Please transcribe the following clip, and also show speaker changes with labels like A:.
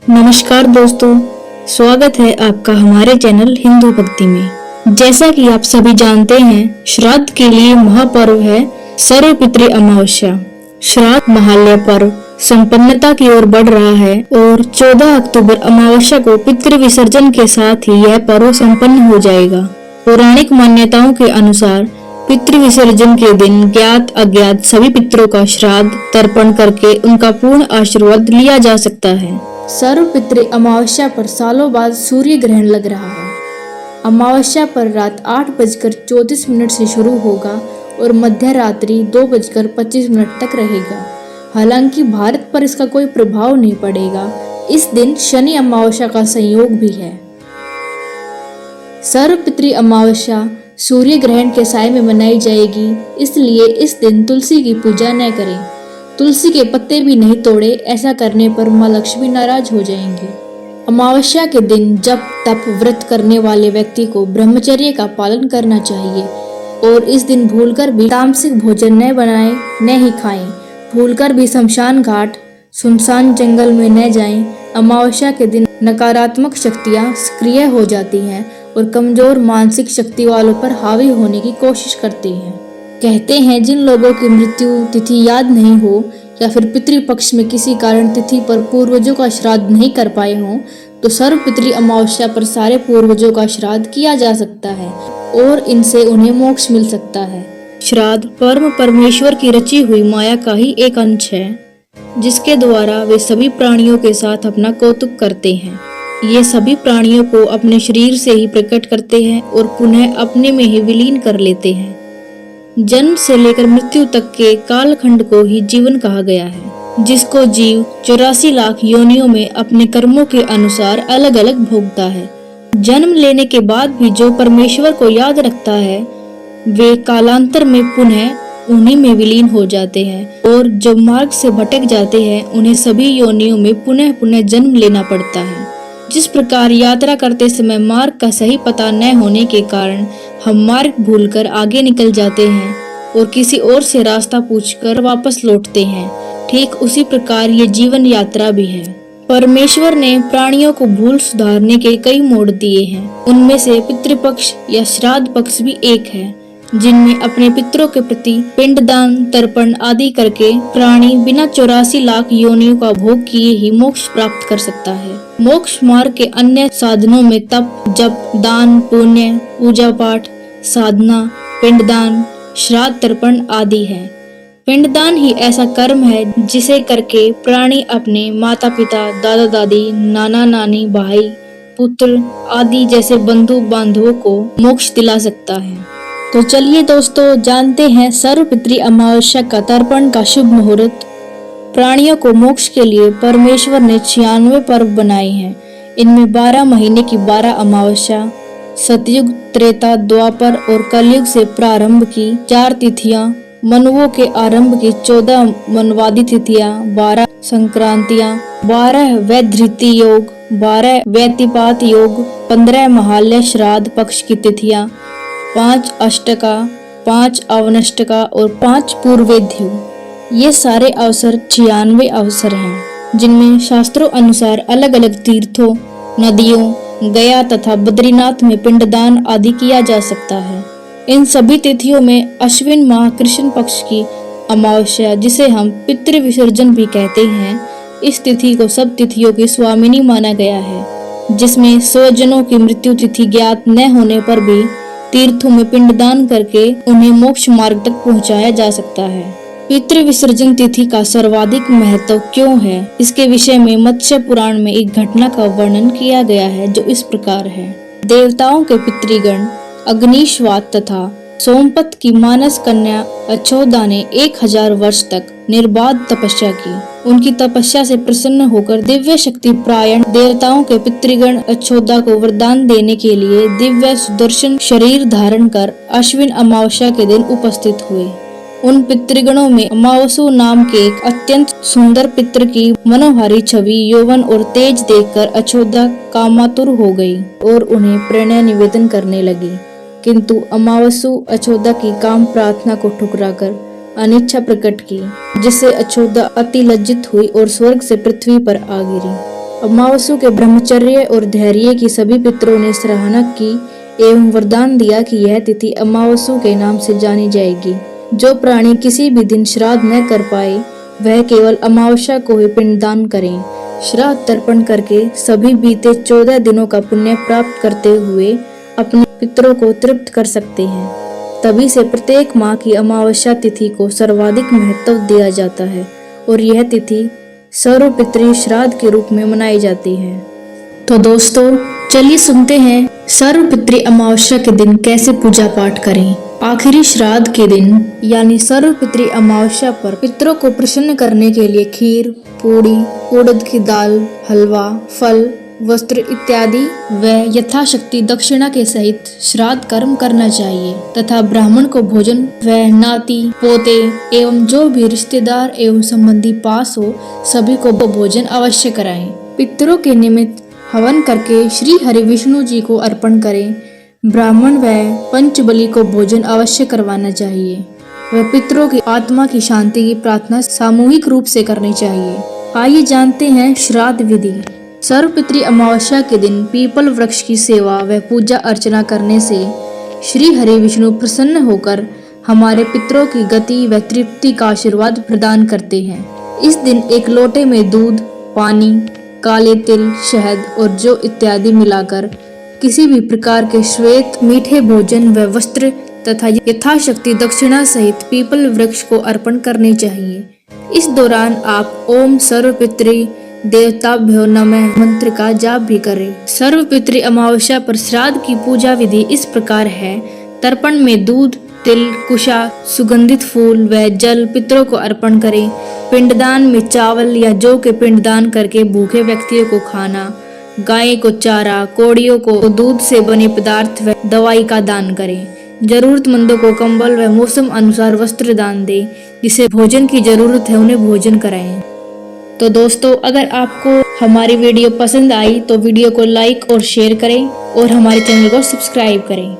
A: नमस्कार दोस्तों, स्वागत है आपका हमारे चैनल हिंदू भक्ति में। जैसा कि आप सभी जानते हैं, श्राद्ध के लिए महापर्व है सर्वपितृ अमावस्या। श्राद्ध महालय पर्व संपन्नता की ओर बढ़ रहा है और 14 अक्टूबर अमावस्या को पितृ विसर्जन के साथ ही यह पर्व संपन्न हो जाएगा। पौराणिक मान्यताओं के अनुसार पितृ विसर्जन के दिन ज्ञात अज्ञात सभी पितरों का श्राद्ध तर्पण करके उनका पूर्ण आशीर्वाद लिया जा सकता है। सर्वपितृ अमावस्या पर सालों बाद सूर्य ग्रहण लग रहा है। अमावस्या पर रात 8:34 से शुरू होगा और मध्य रात्रि 2:25 तक रहेगा। हालांकि भारत पर इसका कोई प्रभाव नहीं पड़ेगा। इस दिन शनि अमावस्या का संयोग भी है। सर्वपितृ अमावस्या सूर्य ग्रहण के साय में मनाई जाएगी, इसलिए इस दिन तुलसी की पूजा न करें। तुलसी के पत्ते भी नहीं तोड़े, ऐसा करने पर माँ लक्ष्मी नाराज हो जाएंगी। अमावस्या के दिन जप तप व्रत करने वाले व्यक्ति को ब्रह्मचर्य का पालन करना चाहिए और इस दिन भूलकर भी तामसिक भोजन न बनाएं, न ही खाएं। भूलकर भी शमशान घाट सुनसान जंगल में न जाएं। अमावस्या के दिन नकारात्मक शक्तियाँ सक्रिय हो जाती हैं और कमजोर मानसिक शक्ति वालों पर हावी होने की कोशिश करती हैं। कहते हैं जिन लोगों की मृत्यु तिथि याद नहीं हो या फिर पितृपक्ष में किसी कारण तिथि पर पूर्वजों का श्राद्ध नहीं कर पाए हों, तो सर्वपितृ अमावस्या पर सारे पूर्वजों का श्राद्ध किया जा सकता है और इनसे उन्हें मोक्ष मिल सकता है। श्राद्ध परमेश्वर की रची हुई माया का ही एक अंश है, जिसके द्वारा वे सभी प्राणियों के साथ अपना कौतुक करते हैं। ये सभी प्राणियों को अपने शरीर से ही प्रकट करते हैं और पुनः अपने में ही विलीन कर लेते हैं। जन्म से लेकर मृत्यु तक के कालखंड को ही जीवन कहा गया है, जिसको जीव 84 लाख योनियों में अपने कर्मों के अनुसार अलग अलग भोगता है। जन्म लेने के बाद भी जो परमेश्वर को याद रखता है, वे कालांतर में पुनः उन्हीं में विलीन हो जाते हैं और जो मार्ग से भटक जाते हैं, उन्हें सभी योनियों में पुनः जन्म लेना पड़ता है। जिस प्रकार यात्रा करते समय मार्ग का सही पता न होने के कारण हम मार्ग भूलकर आगे निकल जाते हैं और किसी और से रास्ता पूछकर वापस लौटते हैं, ठीक उसी प्रकार ये जीवन यात्रा भी है। परमेश्वर ने प्राणियों को भूल सुधारने के कई मोड़ दिए हैं। उनमें से पितृपक्ष या श्राद्ध पक्ष भी एक है, जिनमें अपने पितरों के प्रति पिंडदान तर्पण आदि करके प्राणी बिना 84 लाख योनियों का भोग किए ही मोक्ष प्राप्त कर सकता है। मोक्ष मार्ग के अन्य साधनों में तप, जप, दान, पुण्य, पूजा पाठ, साधना, पिंडदान, श्राद्ध तर्पण आदि है। पिंडदान ही ऐसा कर्म है जिसे करके प्राणी अपने माता पिता, दादा दादी, नाना नानी, भाई, पुत्र आदि जैसे बंधु बांधवों को मोक्ष दिला सकता है। तो चलिए दोस्तों, जानते हैं सर्वपितृ अमावस्या का तर्पण का शुभ मुहूर्त। प्राणियों को मोक्ष के लिए परमेश्वर ने 96 पर्व बनाए हैं। इनमें 12 महीने की 12 अमावस्या, सतयुग, त्रेता, द्वापर और कलयुग से प्रारंभ की 4 तिथियां, मनुओं के आरंभ की 14 मनवादी तिथियां, 12 संक्रांतियां, 12 वैधृति योग, 12 व्यतिपात योग, 15 महालय श्राद्ध पक्ष की तिथियां, 5 अष्टका, 5 अवनष्टका और 5 पूर्वेध्यु। ये सारे अवसर 96 अवसर हैं, जिनमें शास्त्रों अनुसार अलग अलग तीर्थों, नदियों, गया तथा बद्रीनाथ में पिंडदान आदि किया जा सकता है। इन सभी तिथियों में अश्विन माह कृष्ण पक्ष की अमावस्या, जिसे हम पितृ विसर्जन भी कहते हैं, इस तिथि को सब तिथियों की स्वामिनी माना गया है, जिसमें स्वजनों की मृत्यु तिथि ज्ञात न होने पर भी तीर्थों में पिंडदान करके उन्हें मोक्ष मार्ग तक पहुंचाया जा सकता है। पितृ विसर्जन तिथि का सर्वाधिक महत्व क्यों है, इसके विषय में मत्स्य पुराण में एक घटना का वर्णन किया गया है, जो इस प्रकार है। देवताओं के पितृगण अग्निश्वात तथा सोमपत की मानस कन्या अछोदा ने 1000 वर्ष तक निर्बाध तपस्या की। उनकी तपस्या से प्रसन्न होकर दिव्य शक्ति प्रायण देवताओं के पितृगण अछोदा को वरदान देने के लिए दिव्य सुदर्शन शरीर धारण कर अश्विन अमावस्या के दिन उपस्थित हुए। उन पितृगणों में अमावसु नाम के एक अत्यंत सुंदर पितृ की मनोहारी छवि, यौवन और तेज देखकर अछोदा कामातुर हो गई और उन्हें प्रणय निवेदन करने लगी। किंतु अमावसु अछोदा की काम प्रार्थना को ठुकराकर अनिच्छा प्रकट की, जिससे अछोदा अति लज्जित हुई और स्वर्ग से पृथ्वी पर आ गिरी। अमावस्या के ब्रह्मचर्य और धैर्य की सभी पितरों ने सराहना की एवं वरदान दिया कि यह तिथि अमावस्या के नाम से जानी जाएगी। जो प्राणी किसी भी दिन श्राद्ध न कर पाए वह केवल अमावस्या को ही पिंडदान करें। श्राद्ध तर्पण करके सभी बीते 14 दिनों का पुण्य प्राप्त करते हुए अपने पितरों को तृप्त कर सकते हैं। तभी से प्रत्येक माह की अमावस्या तिथि को सर्वाधिक महत्व दिया जाता है और यह तिथि सर्वपितृ श्राद्ध के रूप में मनाई जाती है। तो दोस्तों चलिए सुनते हैं सर्वपितृ अमावस्या के दिन कैसे पूजा पाठ करें। आखिरी श्राद्ध के दिन यानी सर्वपितृ अमावस्या पर पितरों को प्रसन्न करने के लिए खीर, पूड़ी, उड़द की दाल, हलवा, फल, वस्त्र इत्यादि व यथाशक्ति दक्षिणा के सहित श्राद्ध कर्म करना चाहिए तथा ब्राह्मण को भोजन व नाती, पोते एवं जो भी रिश्तेदार एवं संबंधी पास हो सभी को भोजन अवश्य कराएं। पितरों के निमित्त हवन करके श्री हरि विष्णु जी को अर्पण करें। ब्राह्मण व पंचबली को भोजन अवश्य करवाना चाहिए व पितरों की आत्मा की शांति की प्रार्थना सामूहिक रूप से करनी चाहिए। आइए जानते हैं श्राद्ध विधि। सर्वपितृ अमावस्या के दिन पीपल वृक्ष की सेवा व पूजा अर्चना करने से श्री हरि विष्णु प्रसन्न होकर हमारे पितरों की गति व तृप्ति का आशीर्वाद प्रदान करते हैं। इस दिन एक लोटे में दूध, पानी, काले तिल, शहद और जौ इत्यादि मिलाकर किसी भी प्रकार के श्वेत मीठे भोजन व वस्त्र तथा यथाशक्ति दक्षिणा सहित पीपल वृक्ष को अर्पण करनी चाहिए। इस दौरान आप ओम सर्वपितृ देवताभ्यो नमः मंत्र का जाप भी करें। सर्वपितृ अमावस्या पर श्राद्ध की पूजा विधि इस प्रकार है। तर्पण में दूध, तिल, कुशा, सुगंधित फूल व जल पितरों को अर्पण करें। पिंडदान में चावल या जौ के पिंडदान करके भूखे व्यक्तियों को खाना। गाय को चारा, कोड़ियों को दूध से बने पदार्थ व दवाई का दान करें। जरूरतमंदों को कंबल व मौसम अनुसार वस्त्र दान दें। जिसे भोजन की जरूरत है उन्हें भोजन कराएं। तो दोस्तों अगर आपको हमारी वीडियो पसंद आई तो वीडियो को लाइक और शेयर करें और हमारे चैनल को सब्सक्राइब करें।